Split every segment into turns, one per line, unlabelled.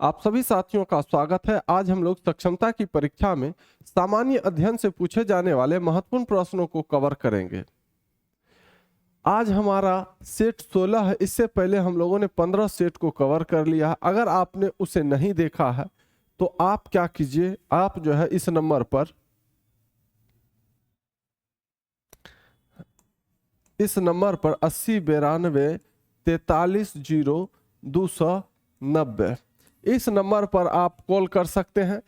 आप सभी साथियों का स्वागत है। आज हम लोग सक्षमता की परीक्षा में सामान्य अध्ययन से पूछे जाने वाले महत्वपूर्ण प्रश्नों को कवर करेंगे। आज हमारा सेट 16 है। इससे पहले हम लोगों ने 15 सेट को कवर कर लिया है। अगर आपने उसे नहीं देखा है तो आप क्या कीजिए, आप जो है इस नंबर पर 80 92 43 0 290 इस नंबर पर आप कॉल कर सकते हैं।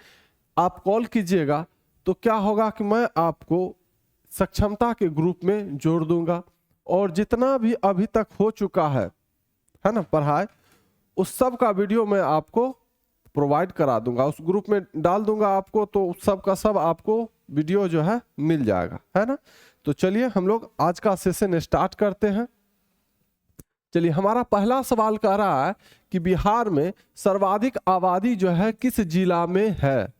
आप कॉल कीजिएगा तो क्या होगा कि मैं आपको सक्षमता के ग्रुप में जोड़ दूंगा और जितना भी अभी तक हो चुका है ना पढ़ाई, उस सब का वीडियो मैं आपको प्रोवाइड करा दूंगा, उस ग्रुप में डाल दूंगा आपको, तो उस सब का सब आपको वीडियो जो है मिल जाएगा, है ना। तो चलिए हम लोग आज का सेशन स्टार्ट करते हैं। चलिए, हमारा पहला सवाल कह रहा है कि बिहार में सर्वाधिक आबादी जो है किस जिला में है।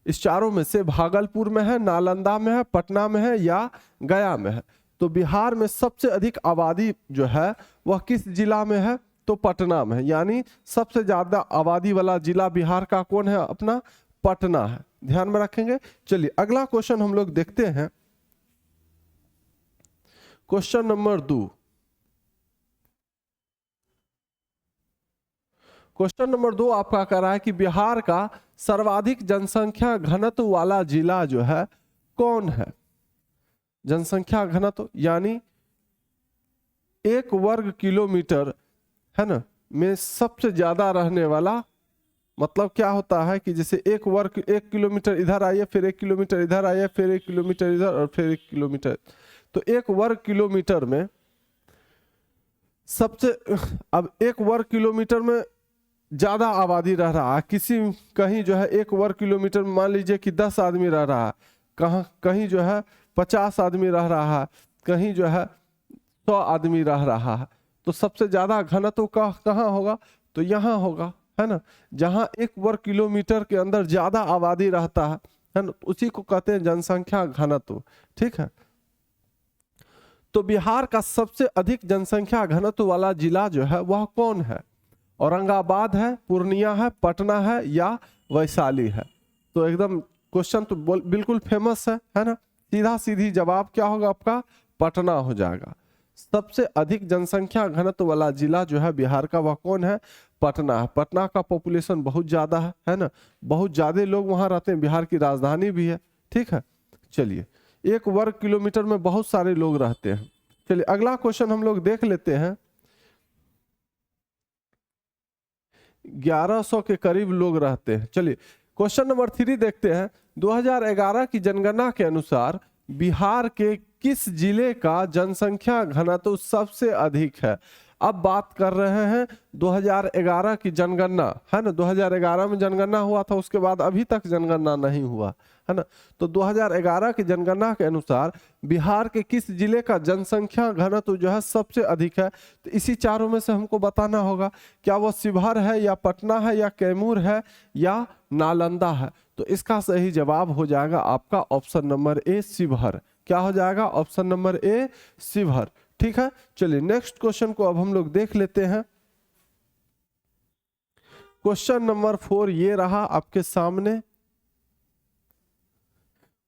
इस चारों में से भागलपुर में है, नालंदा में है, पटना में है या गया में है। तो बिहार में सबसे अधिक आबादी जो है वह किस जिला में है, तो पटना में है। यानी सबसे ज्यादा आबादी वाला जिला बिहार का कौन है, अपना पटना है। ध्यान में रखेंगे। चलिए अगला क्वेश्चन हम लोग देखते हैं। Question number 2। क्वेश्चन नंबर 2 आपका कह रहा है कि बिहार का सर्वाधिक जनसंख्या घनत्व वाला जिला जो है कौन है। जनसंख्या घनत्व यानी 1 वर्ग किलोमीटर है ना में सबसे ज्यादा रहने वाला, मतलब क्या होता है कि जैसे 1 किलोमीटर इधर आइए, फिर 1 किलोमीटर इधर आइए, फिर 1 किलोमीटर इधर और फिर 1 किलोमीटर, तो 1 वर्ग किलोमीटर में सबसे, अब 1 वर्ग किलोमीटर में ज्यादा आबादी रह रहा है। किसी कहीं जो है 1 वर्ग किलोमीटर में मान लीजिए कि 10 आदमी रह रहा है, कहीं जो है 50 आदमी रह रहा है, कहीं जो है 100 आदमी रह रहा है। तो सबसे ज्यादा घनत्व का कहाँ होगा, तो यहाँ होगा, है ना। जहाँ 1 वर्ग किलोमीटर के अंदर ज्यादा आबादी रहता है ना, उसी को कहते हैं जनसंख्या घनत्व। ठीक है। तो बिहार का सबसे अधिक जनसंख्या घनत्व वाला जिला जो है वह कौन है। औरंगाबाद है, पूर्णिया है, पटना है या वैशाली है। तो एकदम क्वेश्चन तो बिल्कुल फेमस है ना। सीधा सीधी जवाब क्या होगा आपका, पटना हो जाएगा। सबसे अधिक जनसंख्या घनत्व वाला जिला जो है बिहार का वह कौन है, पटना है। पटना का पॉपुलेशन बहुत ज्यादा है ना, बहुत ज्यादा लोग वहां रहते हैं। बिहार की राजधानी भी है। ठीक है। चलिए, 1 वर्ग किलोमीटर में बहुत सारे लोग रहते हैं। चलिए अगला क्वेश्चन हम लोग देख लेते हैं। 1100 के करीब लोग रहते हैं। चलिए क्वेश्चन नंबर 3 देखते हैं। 2011 की जनगणना के अनुसार बिहार के किस जिले का जनसंख्या घनत्व सबसे अधिक है। अब बात कर रहे हैं 2011 की जनगणना, है ना। 2011 में जनगणना हुआ था, उसके बाद अभी तक जनगणना नहीं हुआ, है ना। तो 2011 की जनगणना के अनुसार बिहार के किस जिले का जनसंख्या घनत्व जो है सबसे अधिक है। तो इसी चारों में से हमको बताना होगा, क्या वो शिवहर है या पटना है या कैमूर है या नालंदा है। तो इसका सही जवाब हो जाएगा आपका ऑप्शन नंबर ए, शिवहर। क्या हो जाएगा, ऑप्शन नंबर ए, शिवहर। ठीक है। चलिए नेक्स्ट क्वेश्चन को अब हम लोग देख लेते हैं। क्वेश्चन नंबर 4 ये रहा आपके सामने।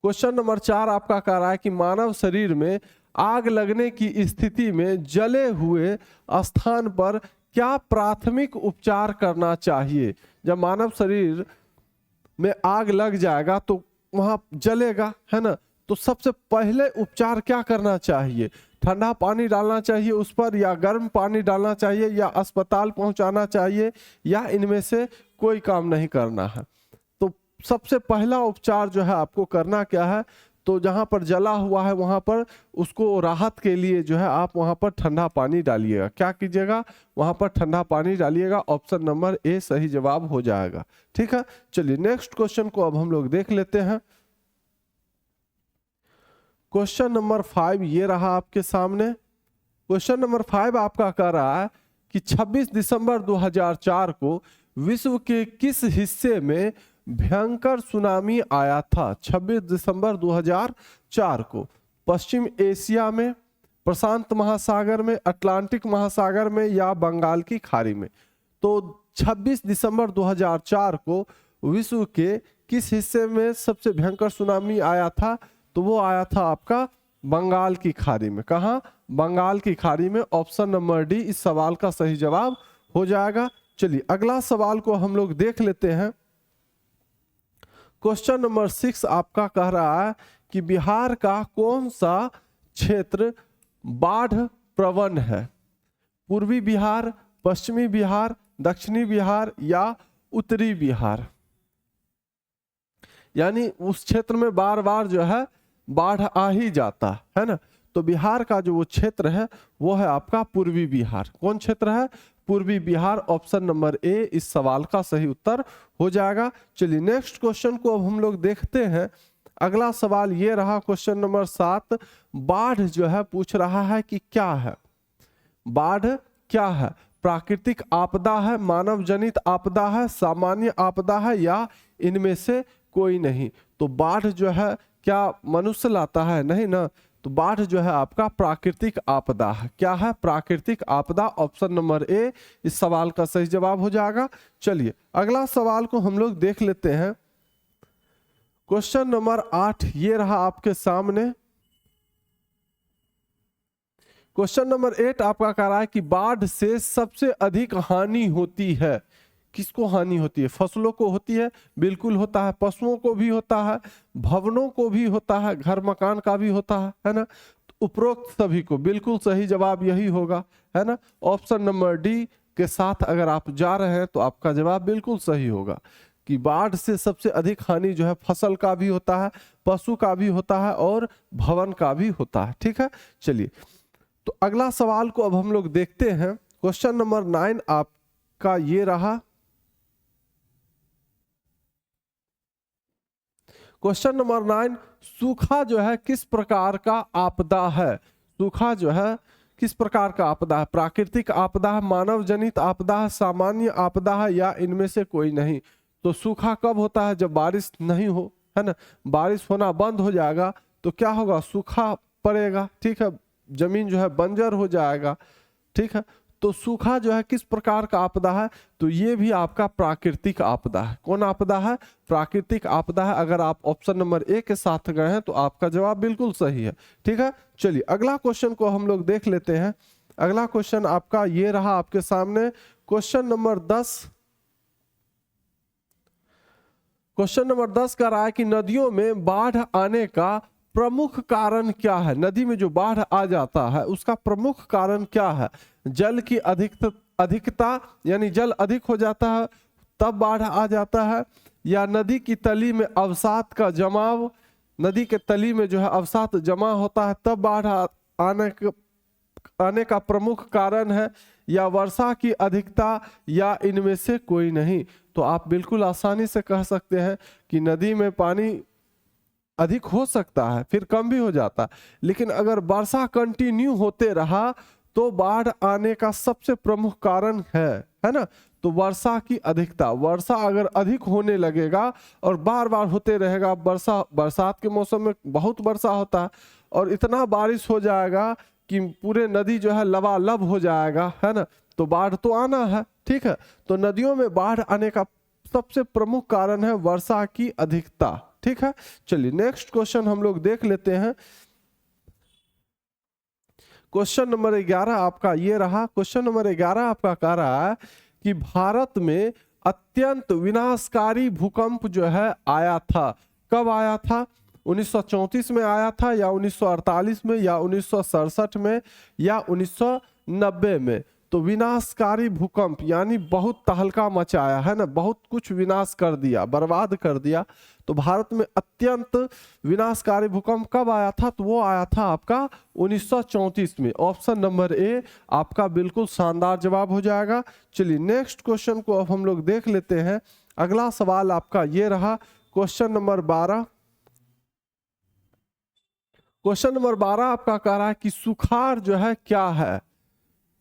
क्वेश्चन नंबर 4 आपका कह रहा है कि मानव शरीर में आग लगने की स्थिति में जले हुए स्थान पर क्या प्राथमिक उपचार करना चाहिए। जब मानव शरीर में आग लग जाएगा तो वहां जलेगा, है ना। तो सबसे पहले उपचार क्या करना चाहिए, ठंडा पानी डालना चाहिए उस पर, या गर्म पानी डालना चाहिए, या अस्पताल पहुंचाना चाहिए, या इनमें से कोई काम नहीं करना है। तो सबसे पहला उपचार जो है आपको करना क्या है, तो जहां पर जला हुआ है वहां पर उसको राहत के लिए जो है आप वहां पर ठंडा पानी डालिएगा। क्या कीजिएगा, वहां पर ठंडा पानी डालिएगा। ऑप्शन नंबर ए सही जवाब हो जाएगा। ठीक है। चलिए नेक्स्ट क्वेश्चन को अब हम लोग देख लेते हैं। क्वेश्चन नंबर 5 ये रहा आपके सामने। क्वेश्चन नंबर 5 आपका कह रहा है कि 26 दिसंबर 2004 को विश्व के किस हिस्से में भयंकर सुनामी आया था। 26 दिसंबर 2004 को पश्चिम एशिया में, प्रशांत महासागर में, अटलांटिक महासागर में या बंगाल की खाड़ी में। तो 26 दिसंबर 2004 को विश्व के किस हिस्से में सबसे भयंकर सुनामी आया था? तो वो आया था आपका बंगाल की खाड़ी में। कहाँ? बंगाल की खाड़ी में। ऑप्शन नंबर डी इस सवाल का सही जवाब हो जाएगा। चलिए अगला सवाल को हम लोग देख लेते हैं। क्वेश्चन नंबर 6 आपका कह रहा है कि बिहार का कौन सा क्षेत्र बाढ़ प्रवण है? पूर्वी बिहार, पश्चिमी बिहार, दक्षिणी बिहार या उत्तरी बिहार? यानी उस क्षेत्र में बार बार जो है बाढ़ आ ही जाता है ना। तो बिहार का जो वो क्षेत्र है वो है आपका पूर्वी बिहार। कौन क्षेत्र है? पूर्वी बिहार। ऑप्शन नंबर ए इस सवाल का सही उत्तर हो जाएगा। चलिए नेक्स्ट क्वेश्चन को अब हम लोग देखते हैं। अगला सवाल ये रहा क्वेश्चन नंबर 7। बाढ़ जो है पूछ रहा है कि क्या है? बाढ़ क्या है? प्राकृतिक आपदा है, मानव जनित आपदा है, सामान्य आपदा है या इनमें से कोई नहीं? तो बाढ़ जो है क्या मनुष्य लाता है? नहीं ना। तो बाढ़ जो है आपका प्राकृतिक आपदा है। क्या है? प्राकृतिक आपदा। ऑप्शन नंबर ए इस सवाल का सही जवाब हो जाएगा। चलिए अगला सवाल को हम लोग देख लेते हैं। क्वेश्चन नंबर 8 ये रहा आपके सामने। क्वेश्चन नंबर 8 आपका कह रहा है कि बाढ़ से सबसे अधिक हानि होती है। किसको हानि होती है? फसलों को होती है, बिल्कुल होता है। पशुओं को भी होता है, भवनों को भी होता है, घर मकान का भी होता है ना। तो उपरोक्त सभी को, बिल्कुल सही जवाब यही होगा, है ना। ऑप्शन नंबर डी के साथ अगर आप जा रहे हैं तो आपका जवाब बिल्कुल सही होगा कि बाढ़ से सबसे अधिक हानि जो है फसल का भी होता है, पशु का भी होता है और भवन का भी होता है। ठीक है, चलिए तो अगला सवाल को अब हम लोग देखते हैं। क्वेश्चन नंबर 9 आपका ये रहा। क्वेश्चन नंबर 9, सूखा जो है किस प्रकार का आपदा है? सूखा जो है किस प्रकार का आपदा है? प्राकृतिक आपदा है, मानव जनित आपदा है, सामान्य आपदा है या इनमें से कोई नहीं? तो सूखा कब होता है? जब बारिश नहीं हो, है ना। बारिश होना बंद हो जाएगा तो क्या होगा? सूखा पड़ेगा। ठीक है, जमीन जो है बंजर हो जाएगा। ठीक है, तो सूखा जो है किस प्रकार का आपदा है? तो ये भी आपका प्राकृतिक आपदा है। कौन आपदा है? प्राकृतिक आपदा है। अगर आप ऑप्शन नंबर ए के साथ गए हैं तो आपका जवाब बिल्कुल सही है। ठीक है, चलिए अगला क्वेश्चन को हम लोग देख लेते हैं। अगला क्वेश्चन आपका ये रहा आपके सामने। Question number 10। क्वेश्चन नंबर 10 का रहा है कि नदियों में बाढ़ आने का प्रमुख कारण क्या है? नदी में जो बाढ़ आ जाता है उसका प्रमुख कारण क्या है? जल की अधिकता यानी जल अधिक हो जाता है तब बाढ़ आ जाता है, या नदी की तली में अवसाद का जमाव, नदी के तली में जो है अवसाद जमा होता है तब बाढ़ आने का प्रमुख कारण है, या वर्षा की अधिकता, या इनमें से कोई नहीं? तो आप बिल्कुल आसानी से कह सकते हैं कि नदी में पानी अधिक हो सकता है फिर कम भी हो जाता है, लेकिन अगर वर्षा कंटिन्यू होते रहा तो बाढ़ आने का सबसे प्रमुख कारण है ना। तो वर्षा की अधिकता, वर्षा अगर अधिक होने लगेगा और बार बार होते रहेगा, बरसात के मौसम में बहुत वर्षा होता है और इतना बारिश हो जाएगा कि पूरे नदी जो है लबालब हो जाएगा, है ना। तो बाढ़ तो आना है। ठीक है, तो नदियों में बाढ़ आने का सबसे प्रमुख कारण है वर्षा की अधिकता। ठीक है, चलिए नेक्स्ट क्वेश्चन हम लोग देख लेते हैं। क्वेश्चन नंबर 11 आपका ये रहा। क्वेश्चन नंबर 11 आपका कह रहा है कि भारत में अत्यंत विनाशकारी भूकंप जो है आया था। कब आया था? 1934 में आया था, या 1948 में, या 1967 में, या 1990 में? तो विनाशकारी भूकंप यानी बहुत तहलका मचाया, है ना, बहुत कुछ विनाश कर दिया, बर्बाद कर दिया। तो भारत में अत्यंत विनाशकारी भूकंप कब आया था? तो वो आया था आपका 1934 में। ऑप्शन नंबर ए आपका बिल्कुल शानदार जवाब हो जाएगा। चलिए नेक्स्ट क्वेश्चन को अब हम लोग देख लेते हैं। अगला सवाल आपका ये रहा। Question number 12। क्वेश्चन नंबर 12 आपका कह रहा है कि सुखाड़ जो है क्या है?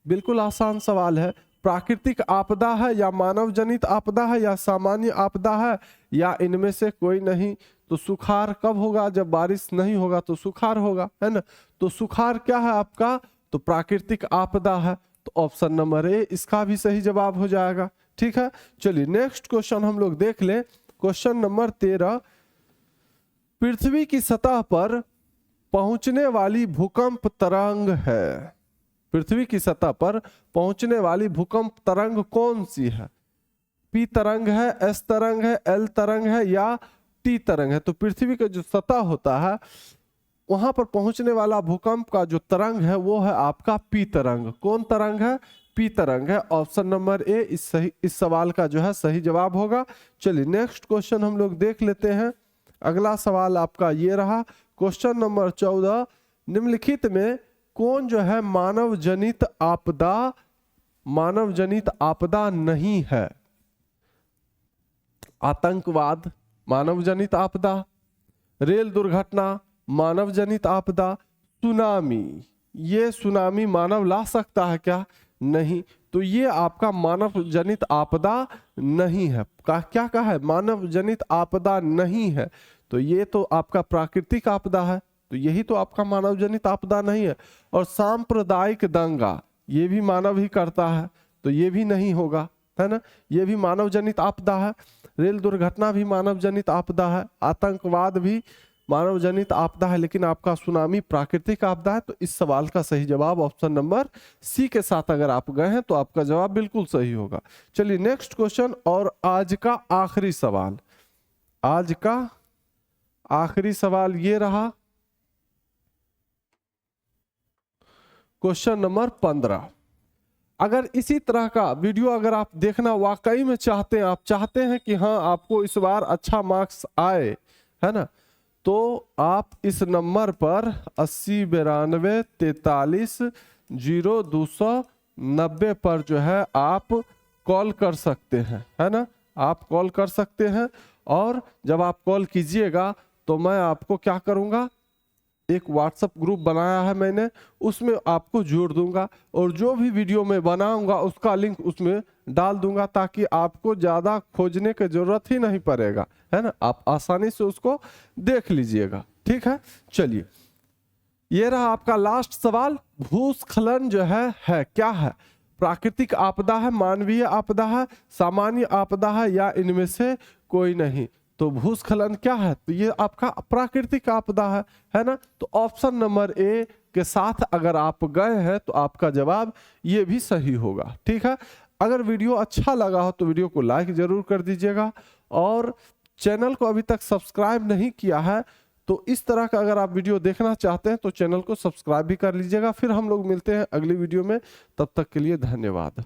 बिल्कुल आसान सवाल है। प्राकृतिक आपदा है, या मानव जनित आपदा है, या सामान्य आपदा है, या इनमें से कोई नहीं? तो सुखाड़ कब होगा? जब बारिश नहीं होगा तो सुखाड़ होगा, है ना। तो सुखाड़ क्या है आपका? तो प्राकृतिक आपदा है। तो ऑप्शन नंबर ए इसका भी सही जवाब हो जाएगा। ठीक है, चलिए नेक्स्ट क्वेश्चन हम लोग देख लें। क्वेश्चन नंबर 13, पृथ्वी की सतह पर पहुंचने वाली भूकंप तरंग है। पृथ्वी की सतह पर पहुंचने वाली भूकंप तरंग कौन सी है? पी तरंग है, एस तरंग है, एल तरंग है या टी तरंग है? तो पृथ्वी का जो सतह होता है वहां पर पहुंचने वाला भूकंप का जो तरंग है वो है आपका पी तरंग। कौन तरंग है? पी तरंग है। ऑप्शन नंबर ए इस सवाल का जो है सही जवाब होगा। चलिए नेक्स्ट क्वेश्चन हम लोग देख लेते हैं। अगला सवाल आपका ये रहा, क्वेश्चन नंबर 14, निम्नलिखित में कौन जो है मानव जनित आपदा नहीं है? आतंकवाद मानव जनित आपदा, रेल दुर्घटना मानव जनित आपदा, सुनामी, ये सुनामी मानव ला सकता है क्या? नहीं, तो ये आपका मानव जनित आपदा नहीं है। क्या कहा है? मानव जनित आपदा नहीं है, तो ये तो आपका प्राकृतिक आपदा है, तो यही तो आपका मानव जनित आपदा नहीं है। और सांप्रदायिक दंगा ये भी मानव ही करता है, तो ये भी नहीं होगा, है ना, ये भी मानव जनित आपदा है। रेल दुर्घटना भी मानव जनित आपदा है, आतंकवाद भी मानव जनित आपदा है, लेकिन आपका सुनामी प्राकृतिक आपदा है। तो इस सवाल का सही जवाब ऑप्शन नंबर सी के साथ अगर आप गए हैं तो आपका जवाब बिल्कुल सही होगा। चलिए नेक्स्ट क्वेश्चन और आज का आखिरी सवाल। आज का आखिरी सवाल ये रहा, क्वेश्चन नंबर 15। अगर इसी तरह का वीडियो अगर आप देखना वाकई में चाहते हैं, आप चाहते हैं कि हाँ आपको इस बार अच्छा मार्क्स आए, है ना, तो आप इस नंबर पर 80 92 43 0 290 पर जो है आप कॉल कर सकते हैं, है ना, आप कॉल कर सकते हैं। और जब आप कॉल कीजिएगा तो मैं आपको क्या करूँगा, एक व्हाट्सएप ग्रुप बनाया है मैंने, उसमें आपको जोड़ दूंगा और जो भी वीडियो मैं बनाऊंगा उसका लिंक उसमें डाल दूंगा, ताकि आपको ज़्यादा खोजने की जरूरत ही नहीं पड़ेगा, है ना, आप आसानी से उसको देख लीजिएगा। ठीक है, चलिए ये रहा आपका लास्ट सवाल। भूस्खलन जो है क्या है? प्राकृतिक आपदा है, मानवीय आपदा है, सामान्य आपदा है या इनमें से कोई नहीं? तो भूस्खलन क्या है? तो ये आपका प्राकृतिक आपदा है ना। तो ऑप्शन नंबर ए के साथ अगर आप गए हैं तो आपका जवाब ये भी सही होगा। ठीक है, अगर वीडियो अच्छा लगा हो तो वीडियो को लाइक जरूर कर दीजिएगा, और चैनल को अभी तक सब्सक्राइब नहीं किया है तो इस तरह का अगर आप वीडियो देखना चाहते हैं तो चैनल को सब्सक्राइब भी कर लीजिएगा। फिर हम लोग मिलते हैं अगली वीडियो में, तब तक के लिए धन्यवाद।